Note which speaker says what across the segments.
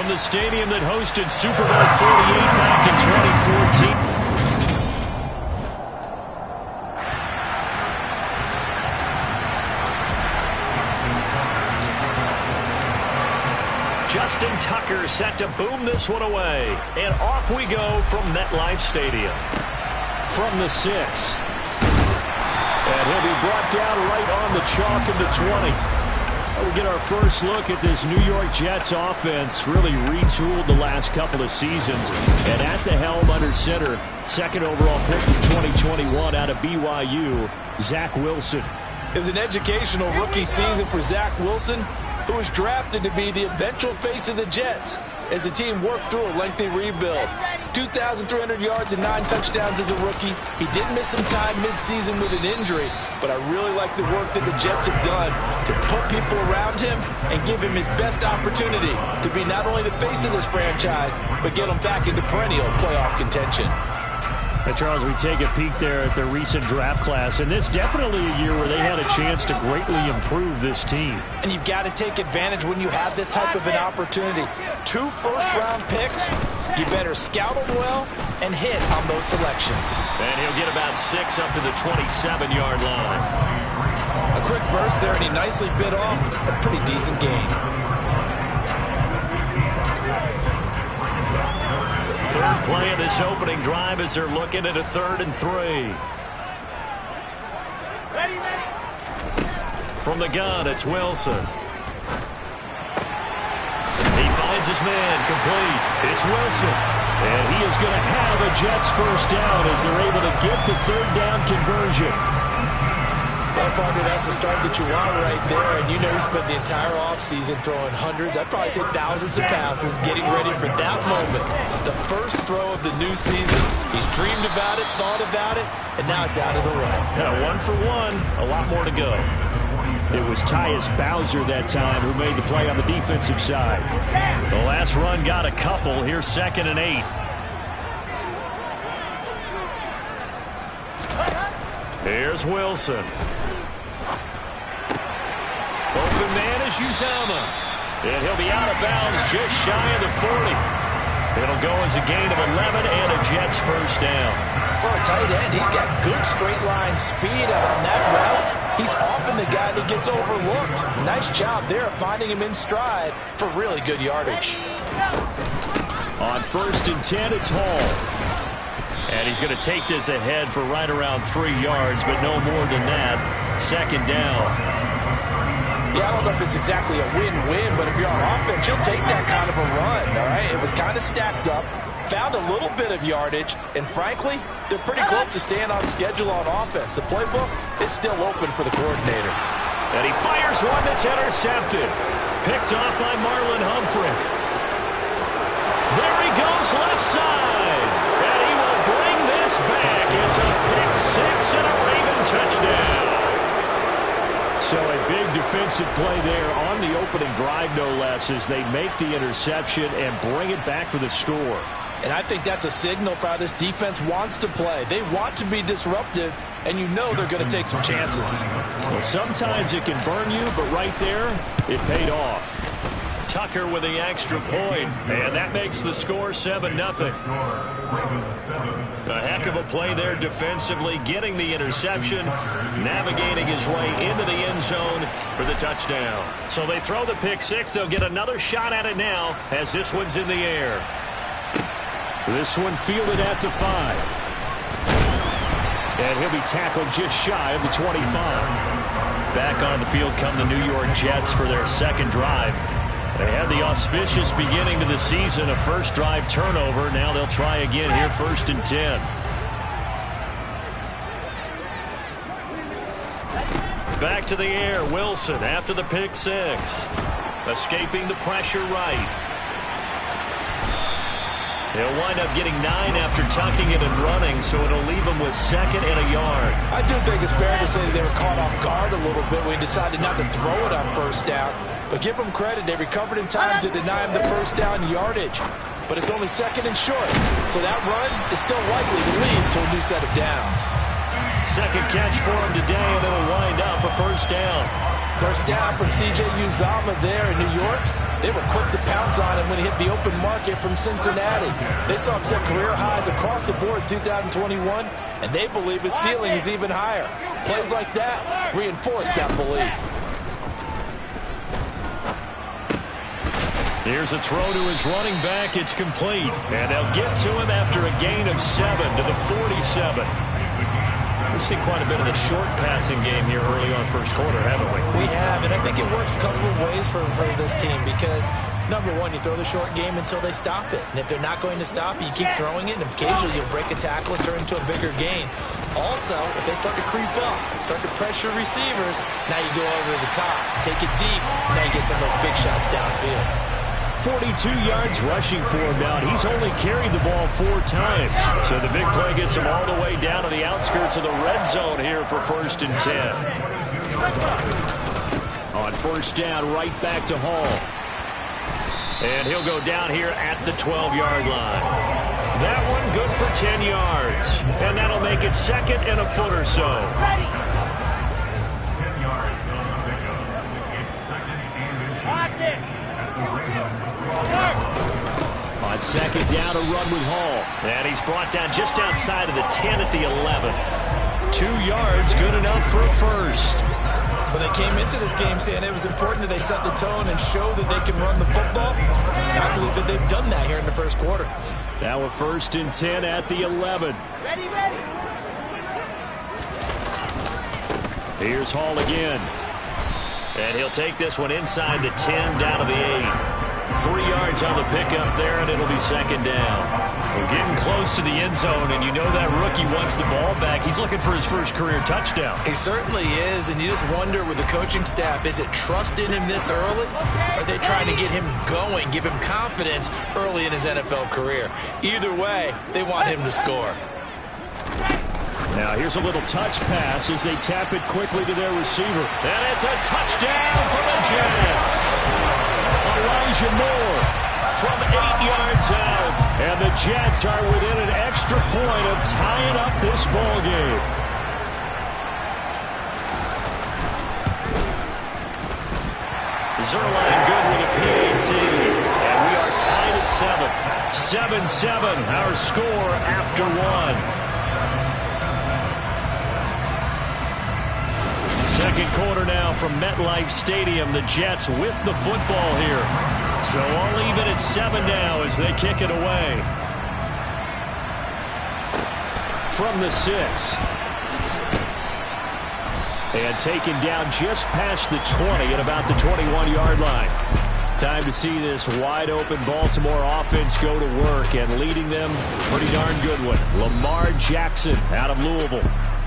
Speaker 1: the stadium that hosted Super Bowl 48 back in 2014. Justin Tucker set to boom this one away. And off we go from MetLife Stadium. From the 6. And he'll be brought down right on the chalk of the 20. We'll get our first look at this New York Jets offense, really retooled the last couple of seasons. And at the helm under center, second overall pick from 2021 out of BYU, Zach Wilson.
Speaker 2: It was an educational rookie season for Zach Wilson, who was drafted to be the eventual face of the Jets as the team worked through a lengthy rebuild. 2,300 yards and 9 touchdowns as a rookie. He did miss some time midseason with an injury, but I really like the work that the Jets have done to put people around him and give him his best opportunity to be not only the face of this franchise, but get him back into perennial playoff contention.
Speaker 1: And Charles, we take a peek there at the recent draft class, and this definitely a year where they had a chance to greatly improve this team.
Speaker 2: And you've got to take advantage when you have this type of an opportunity. 2 first-round picks, you better scout them well and hit on those selections.
Speaker 1: And he'll get about 6 up to the 27-yard line.
Speaker 2: A quick burst there, and he nicely bit off a pretty decent gain.
Speaker 1: Third play of this opening drive as they're looking at a 3rd and 3. From the gun, it's Wilson. He finds his man, complete. It's Wilson. And he is going to have a Jets first down as they're able to get the 3rd down conversion.
Speaker 2: Well, partner, that's the start that you want right there. And you know he spent the entire offseason throwing hundreds, I'd probably say thousands of passes, getting ready for that moment. The first throw of the new season. He's dreamed about it, thought about it, and now it's out of the way.
Speaker 1: Yeah, 1 for 1, a lot more to go. It was Tyus Bowser that time who made the play on the defensive side. The last run got a couple. Here's 2nd and 8. Here's Wilson. Open man is Uzama. And he'll be out of bounds just shy of the 40. It'll go as a gain of 11 and a Jets first down.
Speaker 2: For a tight end, he's got good straight line speed out on that route. He's often the guy that gets overlooked. Nice job there finding him in stride for really good yardage.
Speaker 1: On 1st and 10, it's Hall. And he's going to take this ahead for right around 3 yards, but no more than that. 2nd down.
Speaker 2: Yeah, I don't know if it's exactly a win-win, but if you're on offense, you'll take that kind of a run, all right? It was kind of stacked up, found a little bit of yardage, and frankly, they're pretty close to staying on schedule on offense. The playbook is still open for the coordinator.
Speaker 1: And he fires one that's intercepted. Picked off by Marlon Humphrey. There he goes left side. And he will bring this back. It's a pick 6 and a Raven touchdown. So a big defensive play there on the opening drive, no less, as they make the interception and bring it back for the score.
Speaker 2: And I think that's a signal for how this defense wants to play. They want to be disruptive, and you know they're going to take some chances.
Speaker 1: Well, sometimes it can burn you, but right there, it paid off. Tucker with the extra point, and that makes the score 7-0. A heck of a play there defensively, getting the interception, navigating his way into the end zone for the touchdown. So they throw the pick 6. They'll get another shot at it now as this one's in the air. This one fielded at the 5. And he'll be tackled just shy of the 25. Back on the field come the New York Jets for their 2nd drive. They had the auspicious beginning to the season, a first drive turnover. Now they'll try again here, 1st and 10. Back to the air, Wilson after the pick 6. Escaping the pressure right. He'll wind up getting 9 after tucking it and running, so it'll leave him with 2nd and a yard.
Speaker 2: I do think it's fair to say that they were caught off guard a little bit when he decided not to throw it on 1st down. But give them credit, they recovered in time to deny him the 1st down yardage. But it's only 2nd and short, so that run is still likely to lead to a new set of downs.
Speaker 1: 2nd catch for him today, and it'll wind up a 1st down.
Speaker 2: 1st down from C.J. Uzama there in New York. They were quick to pounce on him when he hit the open market from Cincinnati. They saw him set career highs across the board in 2021, and they believe his ceiling is even higher. Plays like that reinforce that belief.
Speaker 1: Here's a throw to his running back. It's complete. And they'll get to him after a gain of 7 to the 47. We've seen quite a bit of the short passing game here early on first quarter, haven't we?
Speaker 3: We have, and I think it works a couple of ways for this team because, number one, you throw the short game until they stop it. And if they're not going to stop it, you keep throwing it, and occasionally you'll break a tackle and turn into a bigger gain. Also, if they start to creep up, start to pressure receivers, now you go over the top, take it deep, and now you get some of those big shots downfield.
Speaker 1: 42 yards rushing for him now. He's only carried the ball 4 times. So the big play gets him all the way down to the outskirts of the red zone here for 1st and 10. On 1st down, right back to Hall. And he'll go down here at the 12-yard line. That one good for 10 yards. And that'll make it 2nd and a foot or so. On 2nd down, a run with Hall. And he's brought down just outside of the 10 at the 11. 2 yards, good enough for a first.
Speaker 3: Well, they came into this game saying it was important that they set the tone and show that they can run the football. And I believe that they've done that here in the first quarter.
Speaker 1: Now a 1st and 10 at the 11.
Speaker 4: Ready.
Speaker 1: Here's Hall again. And he'll take this one inside the 10 down to the 8. 3 yards on the pickup there, and it'll be 2nd down. We're getting close to the end zone, and you know that rookie wants the ball back. He's looking for his first career touchdown.
Speaker 3: He certainly is, and you just wonder with the coaching staff, is it trust in him this early? Or are they trying to get him going, give him confidence early in his NFL career? Either way, they want him to score.
Speaker 1: Now here's a little touch pass as they tap it quickly to their receiver. And it's a touchdown for the Jets. Elijah Moore from 8 yards out. And the Jets are within an extra point of tying up this ball game. Zerline good with a PAT. And we are tied at 7. 7-7, our score after 1. Second quarter now from MetLife Stadium. The Jets with the football here. So all even at 7 now as they kick it away. From the 6. And taken down just past the 20 at about the 21-yard line. Time to see this wide-open Baltimore offense go to work, and leading them, pretty darn good one. Lamar Jackson out of Louisville.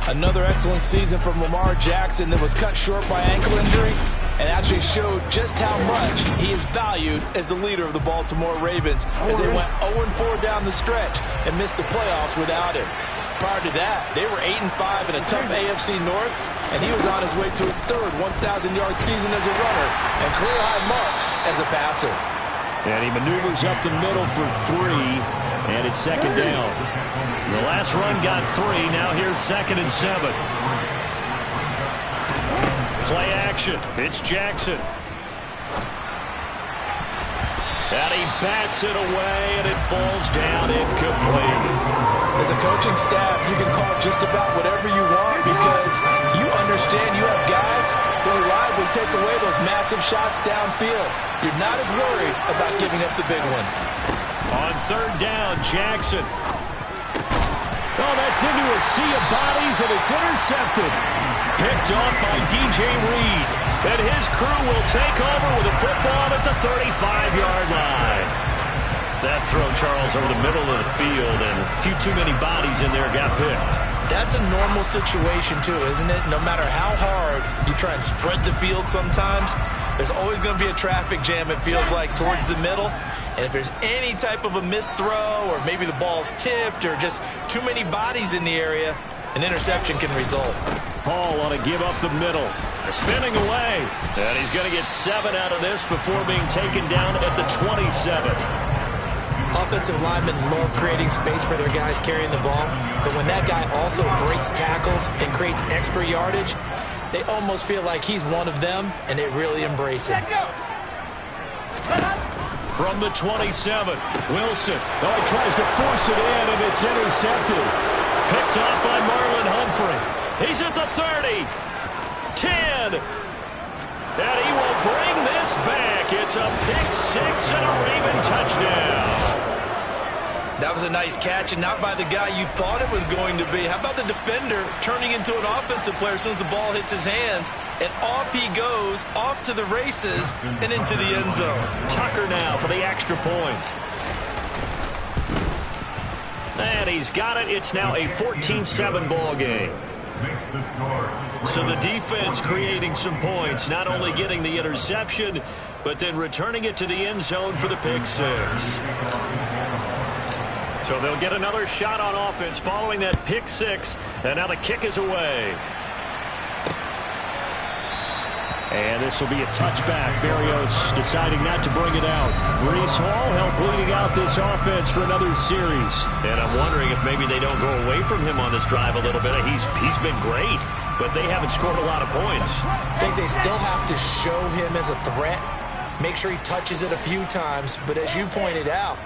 Speaker 2: Another excellent season from Lamar Jackson that was cut short by ankle injury and actually showed just how much he is valued as the leader of the Baltimore Ravens as they went 0-4 down the stretch and missed the playoffs without him. Prior to that, they were 8-5 in a tough AFC North, and he was on his way to his 3rd 1,000-yard season as a runner and career-high marks as a passer.
Speaker 1: And he maneuvers up the middle for 3, and it's 2nd down. The last run got 3. Now here's 2nd and 7. Play action. It's Jackson. And he bats it away, and it falls down incomplete.
Speaker 3: As a coaching staff, you can call just about whatever you want because you understand you have guys who reliably take away those massive shots downfield. You're not as worried about giving up the big one.
Speaker 1: On 3rd down, Jackson. Oh, that's into a sea of bodies, and it's intercepted. Picked off by DJ Reed. And his crew will take over with a football at the 35-yard line. That throw, Charles, over the middle of the field, and a few too many bodies in there got picked.
Speaker 3: That's a normal situation, too, isn't it? No matter how hard you try and spread the field sometimes, there's always going to be a traffic jam, it feels like, towards the middle. And if there's any type of a missed throw, or maybe the ball's tipped, or just too many bodies in the area, an interception can result.
Speaker 1: Hall on a give up the middle. Spinning away. And he's going to get 7 out of this before being taken down at the 27.
Speaker 3: Offensive linemen love creating space for their guys carrying the ball, but when that guy also breaks tackles and creates extra yardage, they almost feel like he's one of them, and they really embrace him.
Speaker 1: From the 27, Wilson.
Speaker 4: Oh, he tries to force it in, and it's intercepted.
Speaker 1: Picked off by Marlon Humphrey. He's at the 30. 10. And he will bring this back. It's a pick six and a Raven touchdown.
Speaker 3: That was a nice catch, and not by the guy you thought it was going to be. How about the defender turning into an offensive player as soon as the ball hits his hands, and off he goes, off to the races, and into the end zone.
Speaker 1: Tucker now for the extra point. And he's got it. It's now a 14-7 ball game. So the defense creating some points, not only getting the interception, but then returning it to the end zone for the pick six. So they'll get another shot on offense following that pick six, and now the kick is away.
Speaker 4: And this will be a touchback. Berrios deciding not to bring it out. Breece Hall helped leading out this offense for another series.
Speaker 1: And I'm wondering if maybe they don't go away from him on this drive a little bit. He's been great, but they haven't scored a lot of points.
Speaker 3: I think they still have to show him as a threat. Make sure he touches it a few times, but as you pointed out,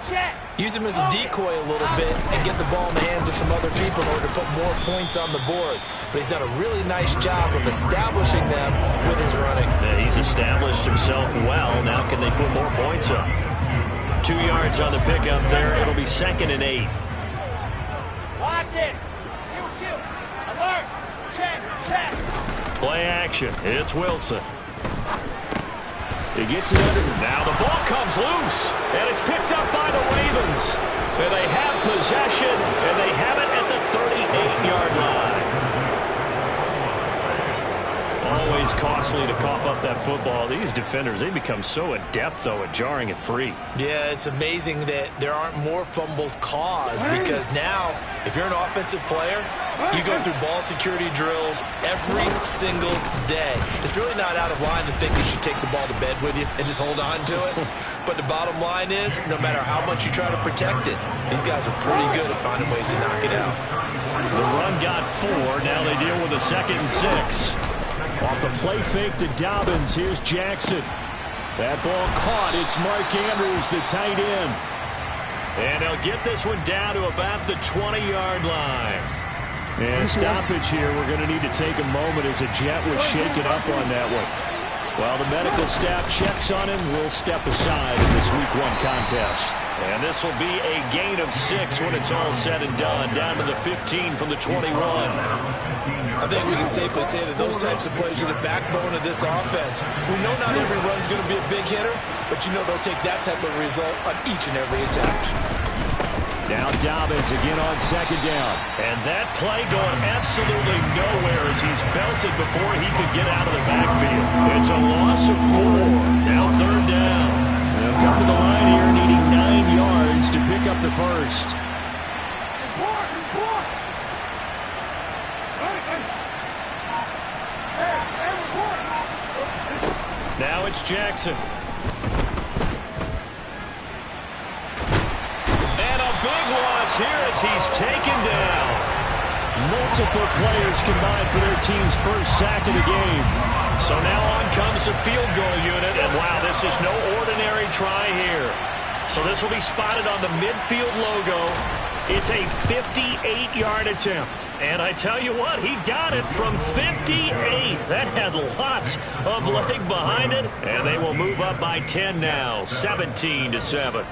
Speaker 3: use him as a decoy a little bit and get the ball in the hands of some other people in order to put more points on the board. But he's done a really nice job of establishing them with his running.
Speaker 1: Yeah, he's established himself well. Now can they put more points up? 2 yards on the pickup there. It'll be 2nd and 8.
Speaker 5: Lock it. Alert. Check.
Speaker 1: Play action. It's Wilson.
Speaker 4: He gets it under.
Speaker 1: Now the ball comes loose, and it's picked up by the Ravens. And they have possession, and they have it at the 38-yard line. Always costly to cough up that football. These defenders, they become so adept, though, at jarring it free.
Speaker 3: Yeah, it's amazing that there aren't more fumbles caused, because now, if you're an offensive player, you go through ball security drills every single day. It's really not out of line to think you should take the ball to bed with you and just hold on to it. But the bottom line is, no matter how much you try to protect it, these guys are pretty good at finding ways to knock it out.
Speaker 1: The run got 4. Now they deal with a 2nd and 6.
Speaker 4: Off the play fake to Dobbins. Here's Jackson. That ball caught. It's Mark Andrews, the tight end.
Speaker 1: And they'll get this one down to about the 20-yard line.
Speaker 4: And stoppage here. We're going to need to take a moment as a jet was shaken up on that one. While the medical staff checks on him, we'll step aside in this Week 1 contest.
Speaker 1: And this will be a gain of 6 when it's all said and done. Down to the 15 from the 21.
Speaker 3: I think we can safely say that those types of plays are the backbone of this offense. We know not every run's going to be a big hitter, but you know they'll take that type of result on each and every attempt.
Speaker 4: Now Dobbins again on 2nd down.
Speaker 1: And that play going absolutely nowhere as he's belted before he could get out of the backfield. It's a loss of 4. Now 3rd down.
Speaker 4: They'll come to the line here needing 9 yards to pick up the first.
Speaker 1: Now it's Jackson. And a big loss here as he's taken down.
Speaker 4: Multiple players combined for their team's first sack of the game.
Speaker 1: So now on comes the field goal unit, and wow, this is no ordinary try here. So this will be spotted on the midfield logo. It's a 58-yard attempt. And I tell you what, he got it from 58. That had lots of leg behind it. And they will move up by 10 now, 17-7.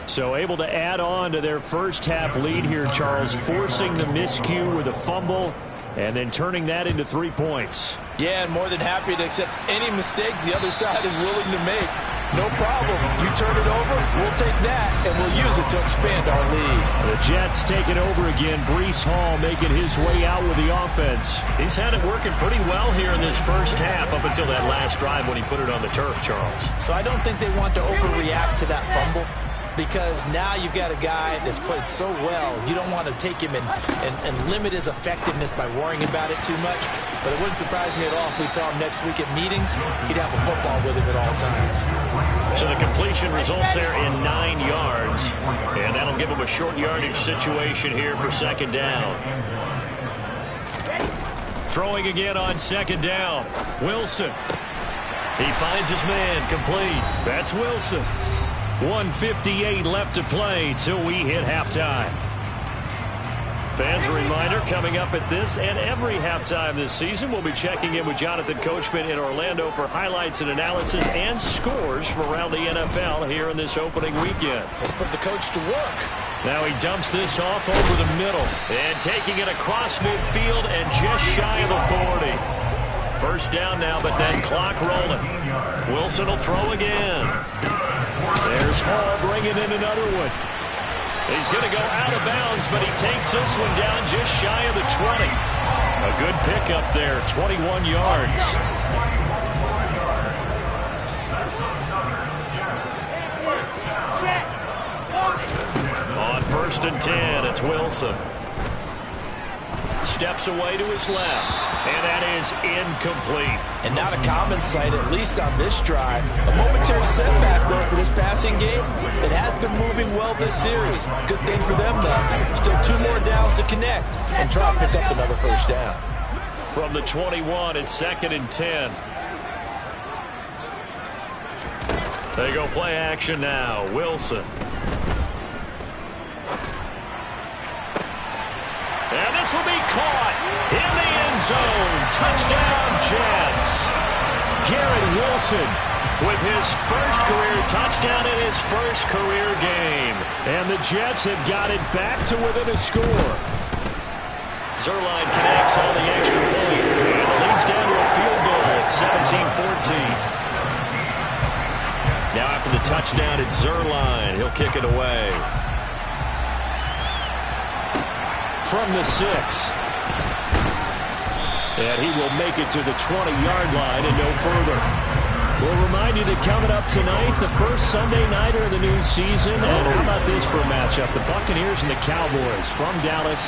Speaker 4: So able to add on to their first half lead here, Charles, forcing the miscue with a fumble and then turning that into 3 points.
Speaker 2: Yeah, and more than happy to accept any mistakes the other side is willing to make. No problem. You turn it over, we'll take that, and we'll use it to expand our lead.
Speaker 4: The Jets take it over again. Breece Hall making his way out with the offense.
Speaker 1: He's had it working pretty well here in this first half up until that last drive when he put it on the turf, Charles.
Speaker 3: So I don't think they want to overreact to that fumble, because now you've got a guy that's played so well. You don't want to take him and limit his effectiveness by worrying about it too much. But it wouldn't surprise me at all if we saw him next week at meetings. He'd have a football with him at all times.
Speaker 1: So the completion results there in 9 yards. And that'll give him a short yardage situation here for 2nd down. Throwing again on 2nd down. Wilson. He finds his man complete. That's Wilson.
Speaker 4: 1:58 left to play till we hit halftime. Fans, a reminder, coming up at this and every halftime this season, we'll be checking in with Jonathan Coachman in Orlando for highlights and analysis and scores from around the NFL here in this opening weekend.
Speaker 3: Let's put the coach to work.
Speaker 4: Now he dumps this off over the middle and taking it across midfield and just shy of the 40. First down now, but then clock rolling. Wilson will throw again. There's Hall bringing in another one. He's going to go out of bounds, but he takes this one down just shy of the 20. A good pickup there, 21 yards. On 1st and 10, it's Wilson. Steps away to his left, and that is incomplete.
Speaker 2: And not a common sight, at least on this drive. A momentary setback, though, for this passing game. It has been moving well this series. Good thing for them, though. Still 2 more downs to connect and try to pick up another first down.
Speaker 4: From the 21, it's 2nd and 10. They go play action now. Wilson. And this will be caught in the end zone. Touchdown, Jets. Garrett Wilson with his first career touchdown in his first career game. And the Jets have got it back to within a score. Zerline connects on the extra point. And it leads down to a field goal at 17-14. Now after the touchdown, it's Zerline. He'll kick it away. From the 6. And he will make it to the 20-yard line and no further. We'll remind you that coming up tonight, the first Sunday nighter of the new season. And how about this for a matchup? The Buccaneers and the Cowboys from Dallas,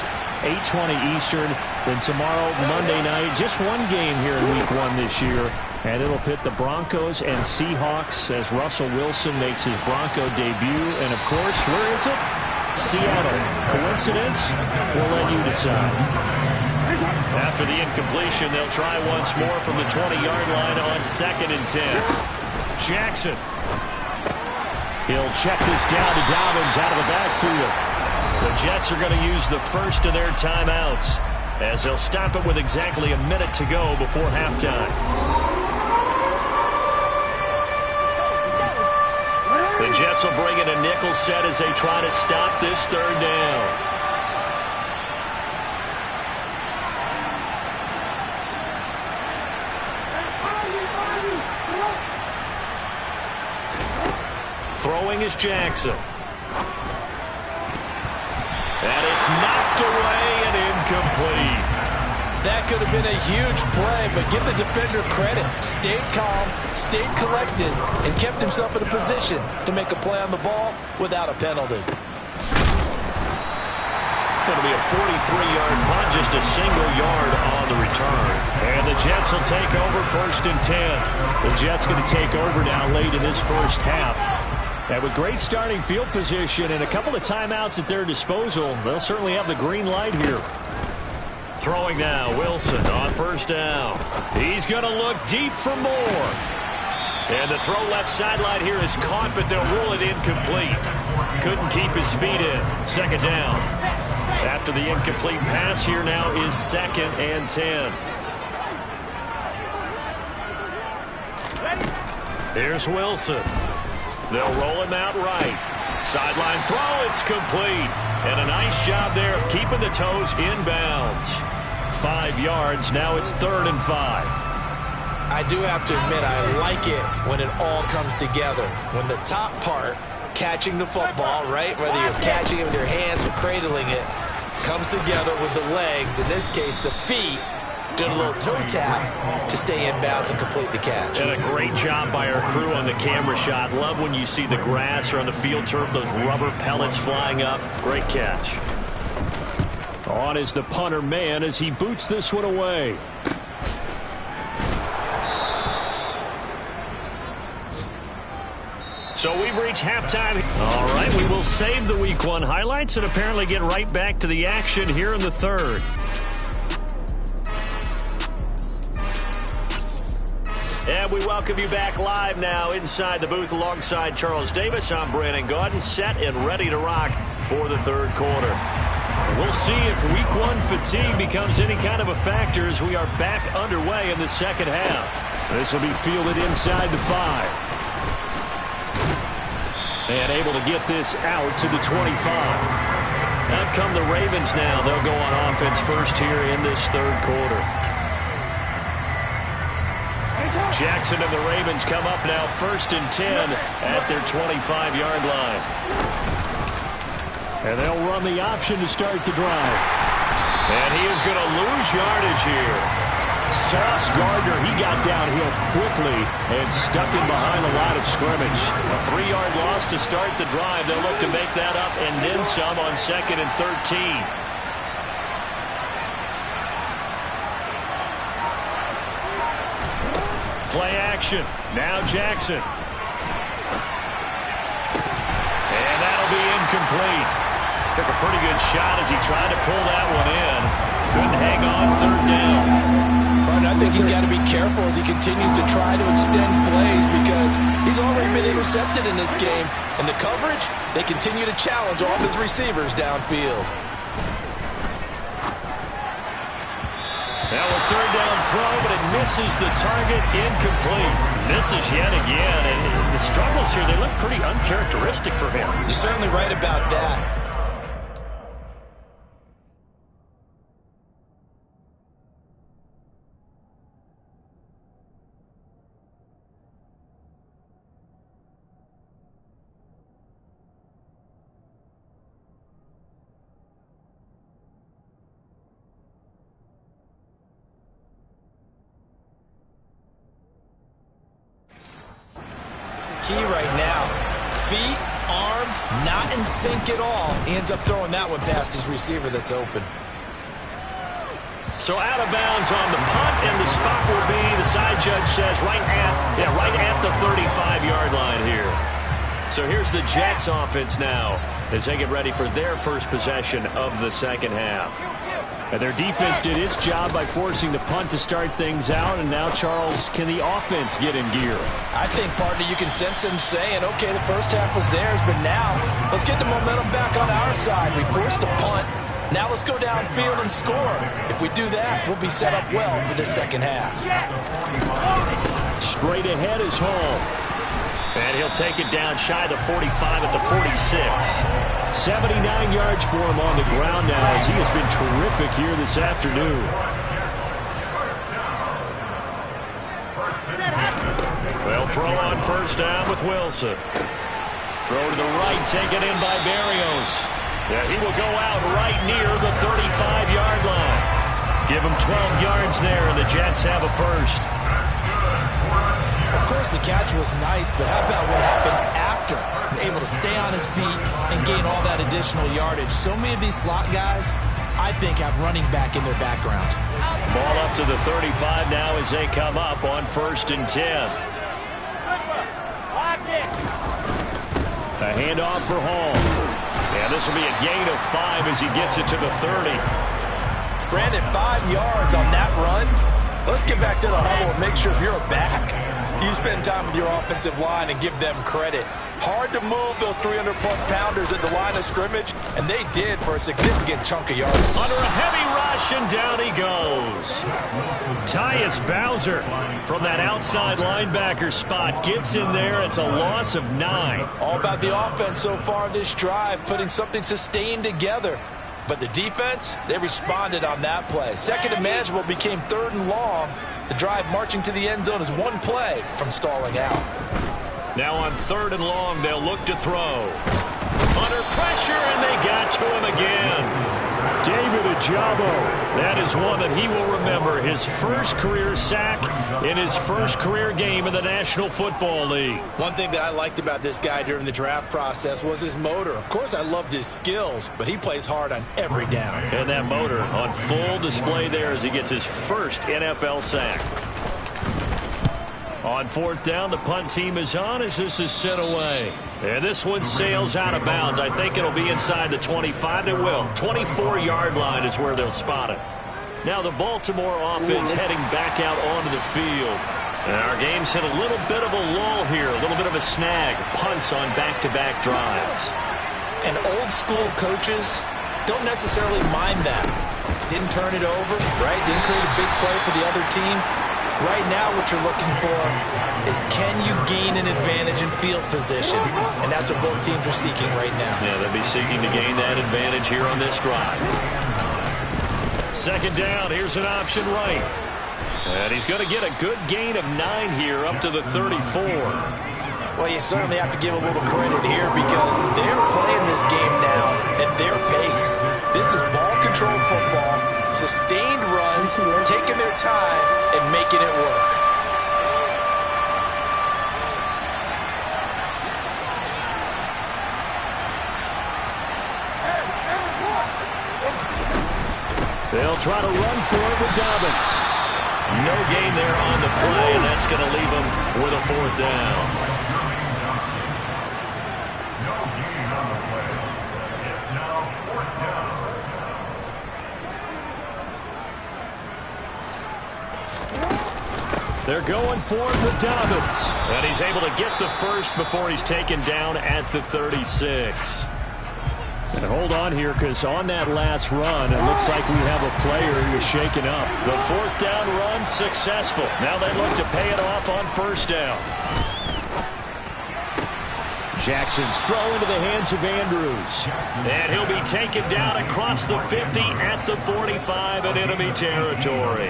Speaker 4: 8:20 Eastern. Then tomorrow, Monday night, just one game here in Week 1 this year. And it'll pit the Broncos and Seahawks as Russell Wilson makes his Bronco debut. And, of course, where is it? Seattle. Coincidence? We'll let you decide. After the incompletion, they'll try once more from the 20-yard line on 2nd and 10. Jackson. He'll check this down to Dobbins out of the backfield. The Jets are going to use the first of their timeouts as they'll stop it with exactly a minute to go before halftime. The Jets will bring in a nickel set as they try to stop this 3rd down. Throwing is Jackson. And it's knocked away and incomplete.
Speaker 2: That could have been a huge play, but give the defender credit. Stayed calm, stayed collected, and kept himself in a position to make a play on the ball without a penalty.
Speaker 4: Going to be a 43-yard punt, just a single yard on the return. And the Jets will take over 1st and 10. The Jets going to take over now late in this first half. And with great starting field position and a couple of timeouts at their disposal, they'll certainly have the green light here. Throwing now, Wilson on 1st down. He's going to look deep for more. And the throw left sideline here is caught, but they'll rule it incomplete. Couldn't keep his feet in. 2nd down. After the incomplete pass here now is 2nd and 10. Here's Wilson. They'll roll him out right. Sideline throw, it's complete. And a nice job there of keeping the toes inbounds. 5 yards, now it's 3rd and 5.
Speaker 3: I do have to admit, I like it when it all comes together. When the top part, catching the football, right, whether you're catching it with your hands or cradling it, comes together with the legs, in this case the feet, doing a little toe tap to stay in bounds and complete the catch.
Speaker 4: And a great job by our crew on the camera shot. Love when you see the grass or on the field turf, those rubber pellets flying up. Great catch. On is the punter man as he boots this one away. So we've reached halftime. All right, we will save the Week 1 highlights and apparently get right back to the action here in the 3rd.
Speaker 1: And we welcome you back live now inside the booth alongside Charles Davis. I'm Brandon Gaudin, set and ready to rock for the third quarter. We'll see if week one fatigue becomes any kind of a factor as we are back underway in the second half. This will be fielded inside the 5. And able to get this out to the 25. Out come the Ravens now. They'll go on offense first here in this third quarter. Jackson and the Ravens come up now 1st and 10 at their 25-yard line.
Speaker 4: And they'll run the option to start the drive.
Speaker 1: And he is going to lose yardage here.
Speaker 4: Sauce Gardner, he got downhill quickly and stuck him behind the line of scrimmage.
Speaker 1: A 3-yard loss to start the drive. They'll look to make that up and then some on 2nd and 13. Play action. Now Jackson. And that'll be incomplete. Took a pretty good shot as he tried to pull that one in. Couldn't hang on 3rd down.
Speaker 2: But I think he's got to be careful as he continues to try to extend plays because he's already been intercepted in this game. And the coverage, they continue to challenge all of his receivers downfield.
Speaker 1: Now a 3rd down throw, but it misses the target, incomplete. Misses yet again, and the struggles here, they look pretty uncharacteristic for him.
Speaker 3: You're certainly right about that. Key right now, feet, arm, not in sync at all. He ends up throwing that one past his receiver that's open.
Speaker 1: So out of bounds on the punt, and the spot will be, the side judge says, right at the 35-yard line here. So here's the Jets offense now as they get ready for their first possession of the second half.
Speaker 4: And their defense did its job by forcing the punt to start things out. And now, Charles, can the offense get in gear?
Speaker 2: I think, partner, you can sense them saying, okay, the first half was theirs, but now let's get the momentum back on our side. We forced a punt. Now let's go downfield and score. If we do that, we'll be set up well for the second half.
Speaker 4: Straight ahead is Hall.
Speaker 1: And he'll take it down shy of the 45 at the 46.
Speaker 4: 79 yards for him on the ground now as he has been terrific here this afternoon.
Speaker 1: They'll throw on 1st down with Wilson. Throw to the right, taken in by Berrios. Yeah, he will go out right near the 35-yard line. Give him 12 yards there, and the Jets have a first.
Speaker 3: Of course, the catch was nice, but how about what happened after? Able to stay on his feet and gain all that additional yardage. So many of these slot guys, I think, have running back in their background.
Speaker 1: Ball up to the 35 now as they come up on 1st and 10.
Speaker 4: A handoff for Hall.
Speaker 1: And this will be a gain of 5 as he gets it to the 30.
Speaker 2: Brandon, 5 yards on that run. Let's get back to the huddle and make sure if you're back, you spend time with your offensive line and give them credit. Hard to move those 300-plus pounders at the line of scrimmage, and they did for a significant chunk of yards.
Speaker 1: Under a heavy rush, and down he goes. Tyus Bowser from that outside linebacker spot gets in there. It's a loss of 9.
Speaker 2: All about the offense so far this drive, putting something sustained together. But the defense, they responded on that play. 2nd and manageable became 3rd and long. The drive marching to the end zone is one play from stalling out.
Speaker 1: Now on 3rd and long, they'll look to throw. Under pressure, and they got to him again.
Speaker 4: David Ojabo.
Speaker 1: That is one that he will remember. His first career sack in his first career game in the National Football League.
Speaker 3: One thing that I liked about this guy during the draft process was his motor. Of course, I loved his skills, but he plays hard on every down.
Speaker 1: And that motor on full display there as he gets his first NFL sack. On 4th down, the punt team is on as this is sent away. And this one sails out of bounds. I think it'll be inside the 25. It will. 24-yard line is where they'll spot it. Now the Baltimore offense heading back out onto the field. Our game's hit a little bit of a lull here, a little bit of a snag. Punts on back-to-back drives.
Speaker 3: And old school coaches don't necessarily mind that. Didn't turn it over, right? Didn't create a big play for the other team. Right now what you're looking for is, can you gain an advantage in field position? And that's what both teams are seeking right now.
Speaker 1: Yeah, they'll be seeking to gain that advantage here on this drive. Second down, here's an option right. And he's going to get a good gain of 9 here up to the 34.
Speaker 3: Well, you certainly have to give a little credit here because they're playing this game now at their pace. This is ball control football, sustained runs, taking their time and making it work.
Speaker 1: They'll try to run for it with Dobbins. No gain there on the play, and that's going to leave them with a 4th down. They're going for it with Dobbins. And he's able to get the first before he's taken down at the 36.
Speaker 4: And hold on here, because on that last run, it looks like we have a player who is shaken up.
Speaker 1: The 4th down run successful. Now they look to pay it off on 1st down.
Speaker 4: Jackson's throw into the hands of Andrews.
Speaker 1: And he'll be taken down across the 50 at the 45 in enemy territory.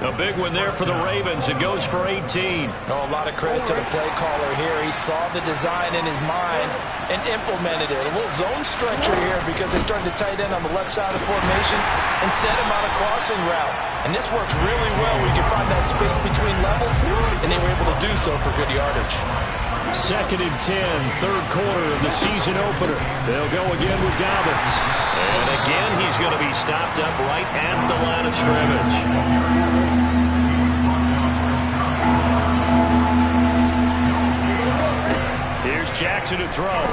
Speaker 1: A big one there for the Ravens. It goes for 18.
Speaker 3: Oh, a lot of credit to the play caller here. He saw the design in his mind and implemented it. A little zone stretcher here because they started the tight end on the left side of the formation and set him on a crossing route. And this works really well. We can find that space between levels, and they were able to do so for good yardage.
Speaker 4: 2nd and 10, 3rd quarter of the season opener. They'll go again with Dobbins.
Speaker 1: And again, he's going to be stopped up right at the line of scrimmage. Here's Jackson to throw.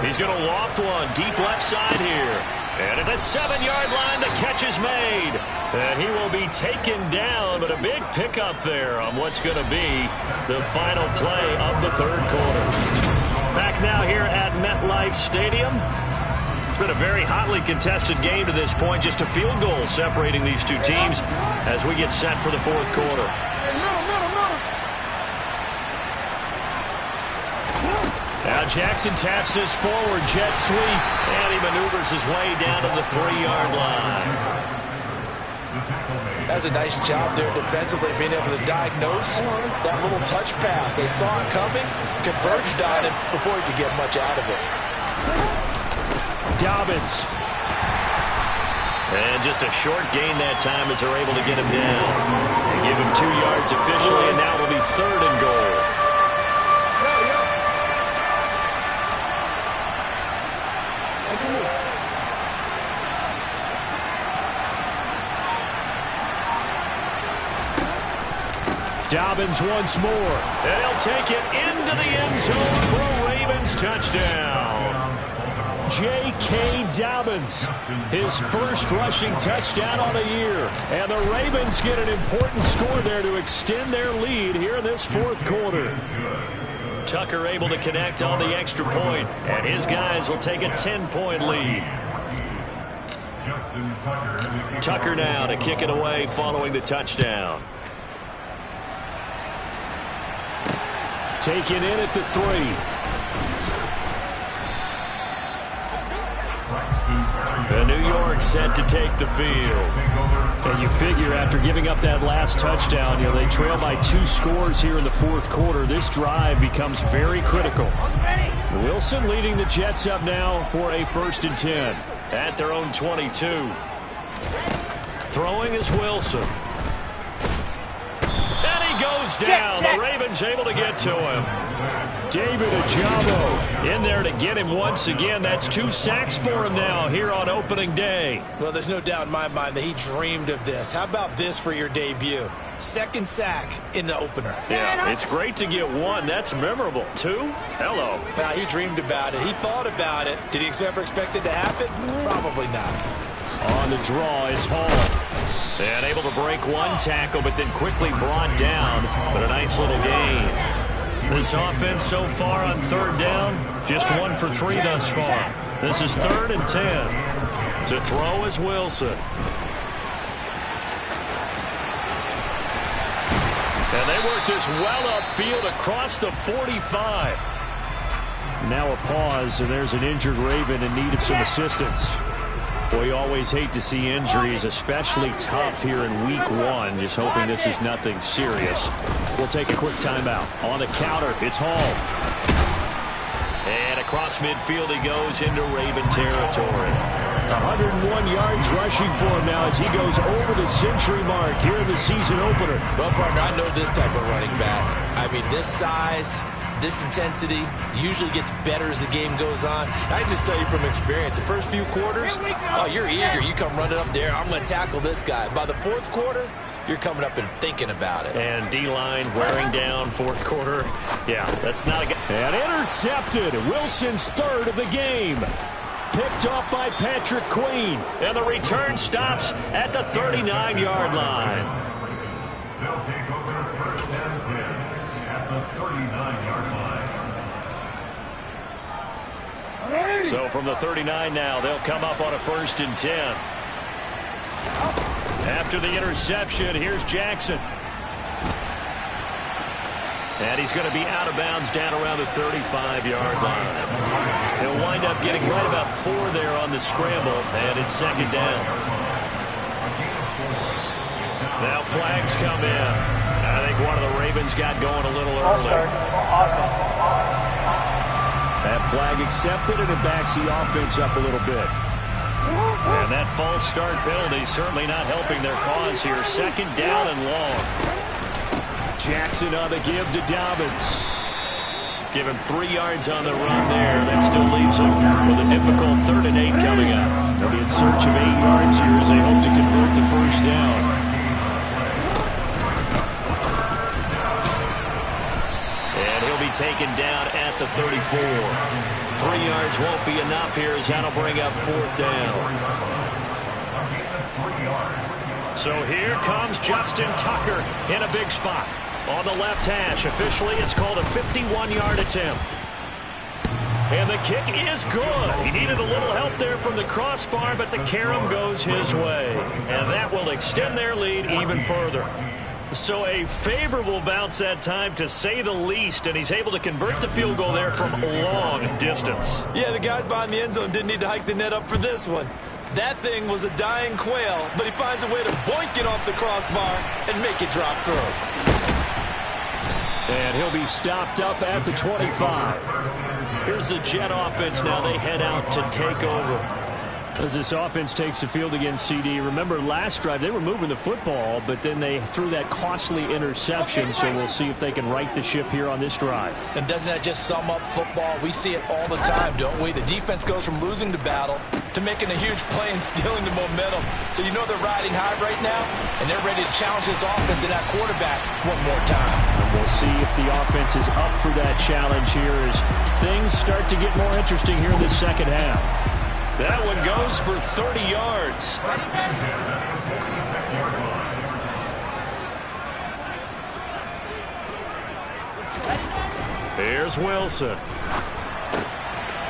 Speaker 1: He's going to loft one deep left side here. And at the 7-yard line, the catch is made. And he will be taken down, but a big pickup there on what's going to be the final play of the 3rd quarter. Back now here at MetLife Stadium. It's been a very hotly contested game to this point. Just a field goal separating these two teams as we get set for the 4th quarter. Now Jackson taps this forward jet sweep, and he maneuvers his way down to the 3-yard line.
Speaker 3: That's a nice job there defensively, being able to diagnose that little touch pass. They saw it coming, converged on it before he could get much out of it.
Speaker 4: Dobbins.
Speaker 1: And just a short gain that time as they're able to get him down. They give him 2 yards officially, and now it'll be 3rd and goal.
Speaker 4: Dobbins once more.
Speaker 1: And he'll take it into the end zone for a Ravens touchdown.
Speaker 4: J.K. Dobbins, his first rushing touchdown on the year. And the Ravens get an important score there to extend their lead here in this 4th quarter.
Speaker 1: Tucker able to connect on the extra point, and his guys will take a 10-point lead. Tucker now to kick it away following the touchdown.
Speaker 4: Taken in at the 3.
Speaker 1: New York set to take the field.
Speaker 4: And you figure after giving up that last touchdown, they trail by 2 scores here in the 4th quarter. This drive becomes very critical.
Speaker 1: Wilson leading the Jets up now for a 1st and 10 at their own 22. Throwing is Wilson. And he goes down. The Ravens able to get to him.
Speaker 4: David Ajabo
Speaker 1: in there to get him once again. That's 2 sacks for him now here on opening day.
Speaker 3: Well, there's no doubt in my mind that he dreamed of this. How about this for your debut? 2nd sack in the opener.
Speaker 1: Yeah, it's great to get 1. That's memorable. 2? Hello.
Speaker 3: Now, he dreamed about it. He thought about it. Did he ever expect it to happen? Probably not.
Speaker 4: On the draw is Hall. And able to break one tackle, but then quickly brought down. But a nice little gain. This offense so far on third down, just 1 for 3 thus far. This is 3rd and 10. To throw is Wilson. And they work this well upfield across the 45. Now a pause, and there's an injured Raven in need of some assistance. Boy, you always hate to see injuries, especially tough here in week 1. Just hoping this is nothing serious. We'll take a quick timeout. On the counter, it's Hall. And across midfield he goes into Raven territory. 101 yards rushing for him now as he goes over the century mark here in the season opener.
Speaker 3: Well, partner, I know this type of running back. I mean, this size, this intensity usually gets better as the game goes on. I just tell you from experience, the first few quarters, oh, you're eager. You come running up there, I'm going to tackle this guy. By the 4th quarter, you're coming up and thinking about it.
Speaker 4: And D-line wearing down 4th quarter. Yeah, that's not a good. And intercepted. Wilson's 3rd of the game. Picked off by Patrick Queen. And the return stops at the 39-yard line.
Speaker 6: They'll take over 1st and 10 at the 39-yard line.
Speaker 4: So from the 39 now, they'll come up on a 1st and 10. After the interception, here's Jackson. And he's going to be out of bounds down around the 35-yard line. He'll wind up getting right about 4 there on the scramble, and it's 2nd down. Now flags come in. I think one of the Ravens got going a little early. That flag accepted, and it backs the offense up a little bit. And that false start penalty certainly not helping their cause here. 2nd down and long. Jackson on the give to Dobbins. Give him 3 yards on the run there. That still leaves him with a difficult 3rd and 8 coming up. They'll be in search of 8 yards here as they hope to convert the 1st down. And he'll be taken down at the 34. 3 yards won't be enough here as that'll bring up 4th down. So here comes Justin Tucker in a big spot. On the left hash, officially it's called a 51-yard attempt. And the kick is good. He needed a little help there from the crossbar, but the carom goes his way. And that will extend their lead even further. So a favorable bounce that time, to say the least, and he's able to convert the field goal there from a long distance.
Speaker 3: Yeah, the guys behind the end zone didn't need to hike the net up for this one. That thing was a dying quail, but he finds a way to boink it off the crossbar and make it drop through.
Speaker 4: And he'll be stopped up at the 25. Here's the Jet offense now. They head out to take over. As this offense takes the field against CD, remember last drive they were moving the football, but then they threw that costly interception, so we'll see if they can right the ship here on this drive.
Speaker 3: And doesn't that just sum up football? We see it all the time, don't we? The defense goes from losing the battle to making a huge play and stealing the momentum. So you know they're riding high right now, and they're ready to challenge this offense and that quarterback one more time.
Speaker 4: And we'll see if the offense is up for that challenge here as things start to get more interesting here in the 2nd half. That one goes for 30 yards. Here's Wilson.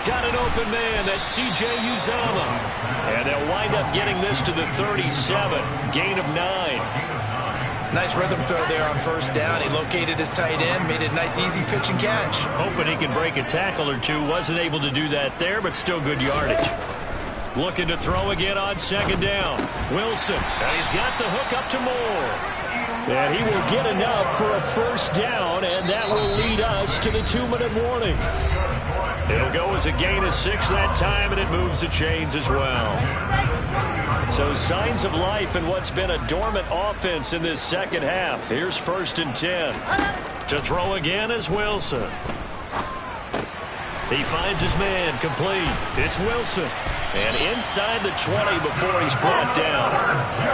Speaker 4: Got an open man. That's C.J. Uzama. And they'll wind up getting this to the 37. Gain of 9.
Speaker 3: Nice rhythm throw there on 1st down. He located his tight end, made it a nice, easy pitch and catch.
Speaker 4: Hoping he can break a tackle or two. Wasn't able to do that there, but still good yardage. Looking to throw again on 2nd down. Wilson, and he's got the hook up to Moore. And he will get enough for a 1st down, and that will lead us to the 2-minute warning. It'll go as a gain of 6 that time, and it moves the chains as well. So signs of life in what's been a dormant offense in this 2nd half. Here's 1st and 10. To throw again is Wilson. He finds his man, complete. It's Wilson. And inside the 20 before he's brought down.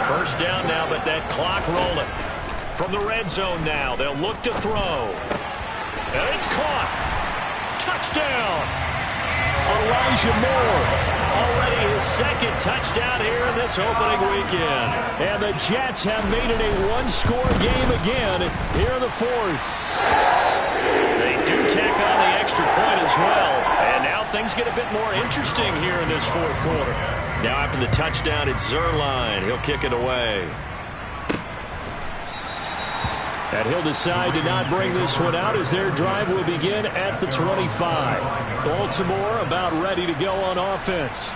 Speaker 4: 1st down now, but that clock rolling. From the red zone now, they'll look to throw. And it's caught. Touchdown. Elijah Moore.
Speaker 1: Already his second touchdown here in this opening weekend.
Speaker 4: And the Jets have made it a one-score game again here in the fourth.
Speaker 1: They do tack on the extra point as well. And now things get a bit more interesting here in this fourth quarter. Now after the touchdown, it's Zerline. He'll kick it away.
Speaker 4: And he'll decide to not bring this one out as their drive will begin at the 25. Baltimore about ready to go on offense.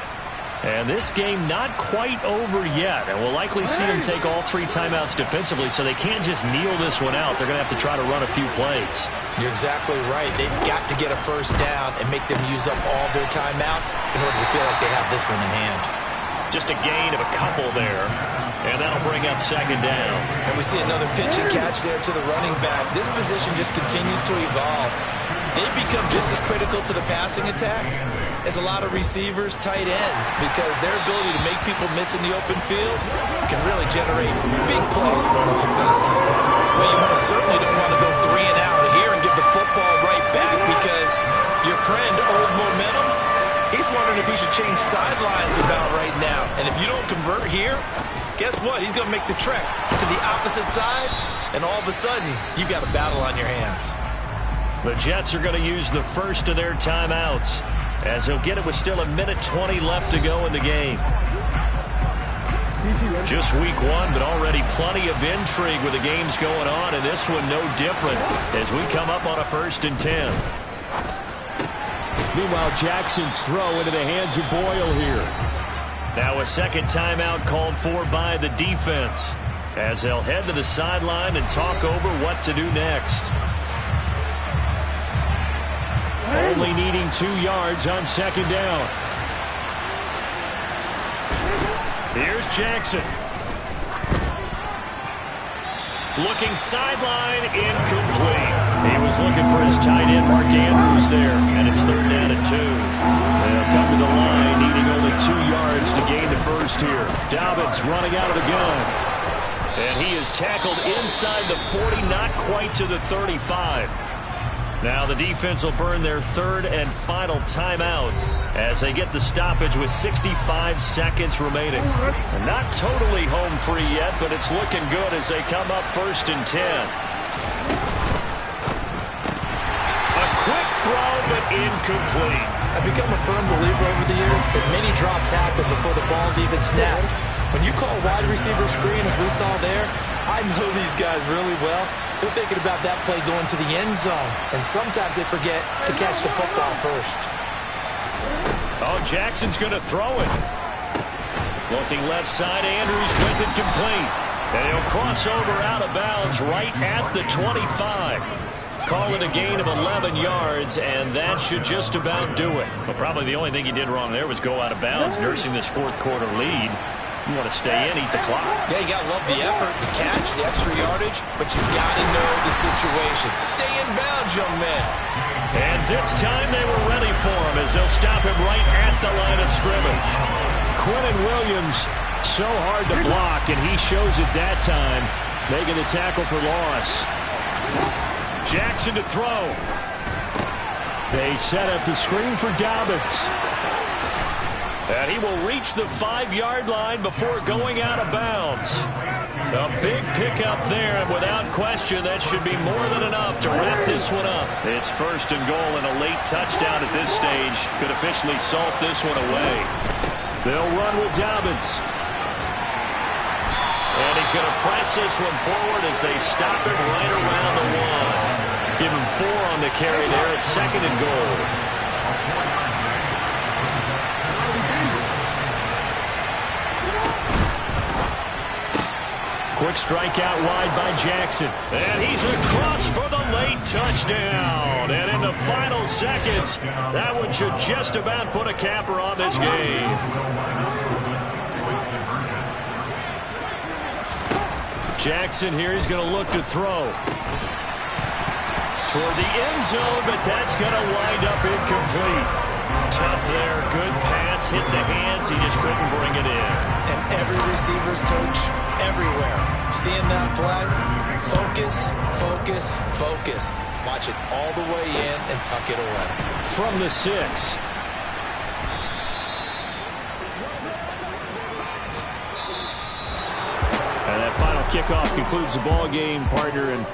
Speaker 1: And this game not quite over yet. And we'll likely see them take all 3 timeouts defensively, so they can't just kneel this one out. They're going to have to try to run a few plays.
Speaker 3: You're exactly right. They've got to get a first down and make them use up all their timeouts in order to feel like they have this one in hand.
Speaker 1: Just a gain of a couple there. And that'll bring up second down.
Speaker 3: And we see another pitch and catch there to the running back. This position just continues to evolve. They become just as critical to the passing attack as a lot of receivers, tight ends, because their ability to make people miss in the open field can really generate big plays for an offense. Well, you most certainly don't want to go 3 and out here and give the football right back because your friend, Old Momentum, he's wondering if he should change sidelines about right now. And if you don't convert here, guess what? He's going to make the trek to the opposite side, and all of a sudden, you've got a battle on your hands.
Speaker 1: The Jets are going to use the first of their timeouts as he'll get it with still 1:20 left to go in the game. Just week 1, but already plenty of intrigue with the games going on, and this one no different as we come up on a 1st and 10.
Speaker 4: Meanwhile, Jackson's throw into the hands of Boyle here.
Speaker 1: Now a second timeout called for by the defense as they'll head to the sideline and talk over what to do next.
Speaker 4: Only needing 2 yards on second down.
Speaker 1: Here's Jackson. Looking sideline, incomplete. He was looking for his tight end, Mark Andrews, there, and it's 3rd down and 2. They'll come to the line, needing only 2 yards to gain the first here.
Speaker 4: Dobbins running out of the gun.
Speaker 1: And he is tackled inside the 40, not quite to the 35. Now the defense will burn their 3rd and final timeout as they get the stoppage with 65 seconds remaining. And not totally home free yet, but it's looking good as they come up 1st and 10. A quick throw, but incomplete.
Speaker 3: I've become a firm believer over the years that many drops happen before the ball's even snapped. When you call wide receiver screen, as we saw there, I know these guys really well. They're thinking about that play going to the end zone, and sometimes they forget to catch the football first.
Speaker 1: Oh, Jackson's going to throw it. Looking left side, Andrews with it complete. And he'll cross over out of bounds right at the 25. Call it a gain of 11 yards, and that should just about do it. But probably the only thing he did wrong there was go out of bounds, nursing this 4th quarter lead. You want to stay in, eat the clock.
Speaker 3: Yeah, you got to love the effort, the catch, the extra yardage, but you got to know the situation. Stay in bounds, young man.
Speaker 1: And this time they were ready for him as they'll stop him right at the line of scrimmage.
Speaker 4: Quinnen Williams, so hard to block, and he shows it that time, making the tackle for loss.
Speaker 1: Jackson to throw.
Speaker 4: They set up the screen for Dobbins.
Speaker 1: And he will reach the 5-yard line before going out of bounds. A big pickup there, and without question, that should be more than enough to wrap this one up. It's 1st and goal, and a late touchdown at this stage could officially salt this one away.
Speaker 4: They'll run with Dobbins.
Speaker 1: And he's going to press this one forward as they stop it right around the 1. Give him 4 on the carry there at 2nd and goal. Quick strike out wide by Jackson. And he's across for the late touchdown. And in the final seconds, that one should just about put a capper on this game. Jackson here, he's going to look to throw. Toward the end zone, but that's going to wind up incomplete. Tough there, good pass, hit the hands, he just couldn't bring it in.
Speaker 3: And every receiver's coach everywhere, seeing that play, focus, focus, focus. Watch it all the way in and tuck it away.
Speaker 4: From the 6. kickoff concludes the ball game, partner. And